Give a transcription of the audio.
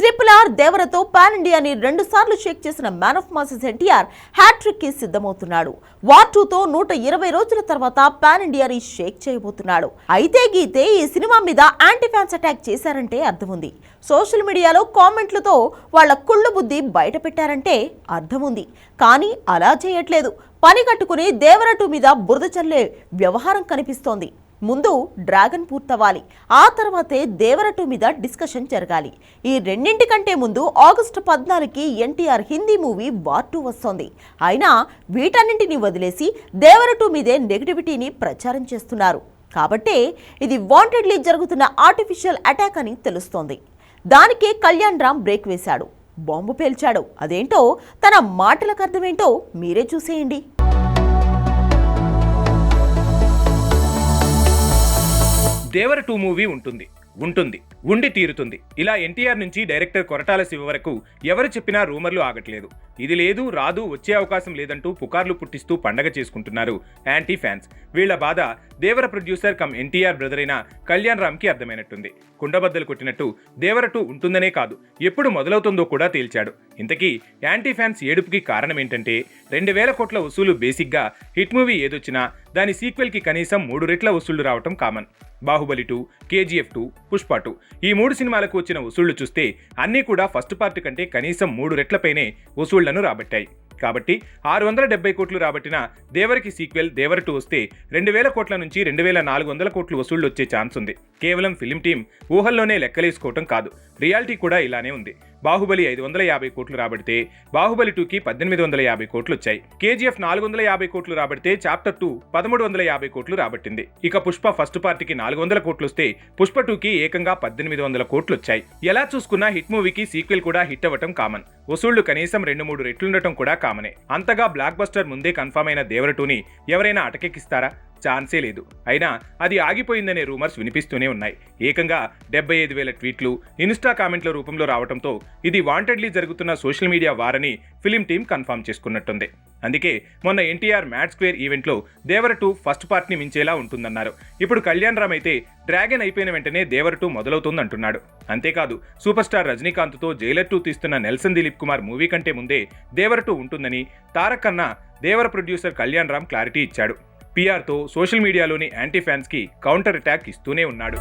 RRR దేవరతో pan ఇండియాని 2 సార్లు shake చేసిన man of masses NTR hat-trick కి సిద్ధమవుతున్నాడు. వార్ 2తో 120 రోజుల తర్వాత పాన్ ఇండియాని షేక్ చేయబోతున్నాడు. అయితే గీతే ఈ సినిమా మీద యాంటీ ఫ్యాన్స్ అటాక్ చేశారంటే అర్థం ఉంది. సోషల్ మీడియాలో కామెంట్లతో వాళ్ళ కుళ్ళు బుద్ధి బయట పెట్టారంటే అర్థం ఉంది. కానీ అలా చేయట్లేదు. పని కట్టుకుని దేవర 2 మీద బురద చల్లే వ్యవహారం కనిపిస్తోంది. ముందు డ్రాగన్ పూర్తవ్వాలి, ఆ తర్వాతే దేవర 2 మీద డిస్కషన్ జరగాలి. ఈ రెండింటికంటే ముందు ఆగస్టు 14కి ఎన్టీఆర్ హిందీ మూవీ వార్ 2 వస్తోంది. అయినా వీటన్నింటినీ వదిలేసి దేవర 2 మీదే నెగటివిటీని ప్రచారం చేస్తున్నారు. కాబట్టే ఇది వాంటెడ్లీ జరుగుతున్న ఆర్టిఫిషియల్ అటాక్ అని తెలుస్తోంది. దానికే కళ్యాణ్ రామ్ బ్రేక్ వేశాడు, బాంబు పేల్చాడు. అదేంటో, తన మాటలకు అర్థమేంటో మీరే చూసేయండి. దేవర 2 మూవీ ఉండి తీరుతుంది. ఇలా ఎన్టీఆర్ నుంచి డైరెక్టర్ కొరటాల శివ వరకు ఎవరు చెప్పినా రూమర్లు ఆగట్లేదు. ఇది లేదు, రాదు, వచ్చే అవకాశం లేదంటూ పుకార్లు పుట్టిస్తూ పండగ చేసుకుంటున్నారు యాంటీ ఫ్యాన్స్. వీళ్ల బాధ దేవర ప్రొడ్యూసర్ కమ్ ఎన్టీఆర్ బ్రదర్ అయిన కళ్యాణ్ రామ్ కి అర్థమైనట్టుంది. కుండబద్దలు కొట్టినట్టు దేవర 2 ఉంటుందనే కాదు, ఎప్పుడు మొదలవుతుందో కూడా తేల్చాడు. ఇంతకీ యాంటీ ఫ్యాన్స్ ఏడుపుకి కారణం ఏంటంటే 2000 కోట్ల వసూలు బేసిక్గా హిట్ మూవీ ఏదొచ్చినా దాని సీక్వెల్ కి కనీసం 3 రెట్ల వసూళ్లు రావటం కామన్. బాహుబలి 2, KGF 2, పుష్ప 2 ఈ 3 సినిమాలకు వచ్చిన వసూళ్లు చూస్తే అన్నీ కూడా ఫస్ట్ పార్ట్ కంటే కనీసం 3 రెట్లపైనే వసూళ్లను రాబట్టాయి. కాబట్టి 670 కోట్లు రాబట్టిన దేవరకి సీక్వెల్ దేవర 2 వస్తే 2000 కోట్ల నుంచి 2400 కోట్లు వసూళ్లు వచ్చే ఛాన్స్ ఉంది. కేవలం ఫిలిం టీం ఊహల్లోనే లెక్కలేసుకోవటం కాదు, రియాలిటీ కూడా ఇలానే ఉంది. బాహుబలి 550 కోట్లు రాబడితే బాహుబలి 2కి 1850 కోట్లు వచ్చాయి. KGF 450 కోట్లు రాబడితే చాప్టర్ 2 1350 కోట్లు రాబట్టింది. ఇక పుష్ప ఫస్ట్ పార్టీకి 400 కోట్లు వస్తే పుష్ప 2కి ఏకంగా 1800 కోట్లు వచ్చాయి. ఎలా చూసుకున్నా హిట్ మూవీకి సీక్వెల్ కూడా హిట్ అవ్వటం కామన్. వసూళ్లు కనీసం 2-3 రెట్లుండటం కూడా కామనే. అంతగా బ్లాక్ బస్టర్ ముందే కన్ఫర్మ్ అయిన దేవర 2ని ఎవరైనా అటకెక్కిస్తారా? ఛాన్సే లేదు. అయినా అది ఆగిపోయిందనే రూమర్స్ వినిపిస్తూనే ఉన్నాయి. ఏకంగా 75,000 ట్వీట్లు, ఇన్స్టా కామెంట్ల రూపంలో రావడంతో ఇది వాంటెడ్లీ జరుగుతున్న సోషల్ మీడియా వారని ఫిలిం టీం కన్ఫర్మ్ చేసుకున్నట్టుంది. అందుకే మొన్న ఎన్టీఆర్ మ్యాడ్ స్క్వేర్ ఈవెంట్లో దేవర 2 ఫస్ట్ పార్ట్ ని మించేలా ఉంటుందన్నారు. ఇప్పుడు కళ్యాణ్ రామ్ అయితే డ్రాగన్ అయిపోయిన వెంటనే దేవర 2 మొదలవుతుందంటున్నాడు. అంతేకాదు, సూపర్ స్టార్ రజనీకాంత్తో జైలర్ 2 తీస్తున్న నెల్సన్ దిలీప్ కుమార్ మూవీ కంటే ముందే దేవర 2 ఉంటుందని తారక్ కన్నా దేవర ప్రొడ్యూసర్ కళ్యాణ్ రామ్ క్లారిటీ ఇచ్చాడు. PRతో సోషల్ మీడియాలోని యాంటీ ఫ్యాన్స్ కి కౌంటర్ అటాక్ ఇస్తూనే ఉన్నాడు.